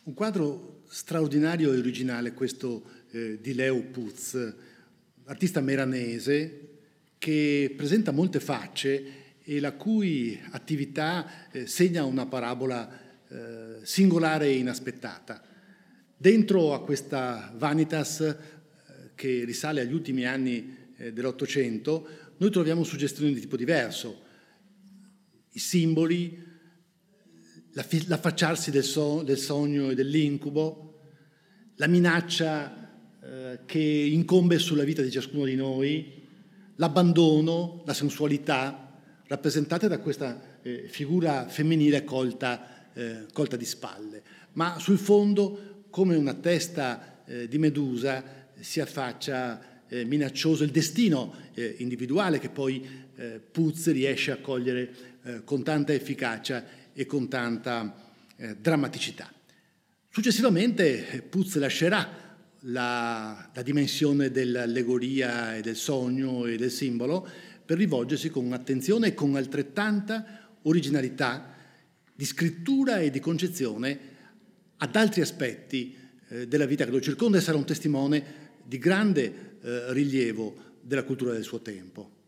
Un quadro straordinario e originale questo di Leo Puz, artista meranese che presenta molte facce e la cui attività segna una parabola singolare e inaspettata. Dentro a questa vanitas che risale agli ultimi anni dell'Ottocento, noi troviamo suggestioni di tipo diverso, i simboli, l'affacciarsi del sogno e dell'incubo, la minaccia che incombe sulla vita di ciascuno di noi, l'abbandono, la sensualità, rappresentate da questa figura femminile colta di spalle. Ma sul fondo, come una testa di Medusa, si affaccia minaccioso il destino individuale che poi Puz riesce a cogliere con tanta efficacia e con tanta drammaticità. Successivamente Puz lascerà la dimensione dell'allegoria e del sogno e del simbolo per rivolgersi con attenzione e con altrettanta originalità di scrittura e di concezione ad altri aspetti della vita che lo circonda e sarà un testimone di grande rilievo della cultura del suo tempo.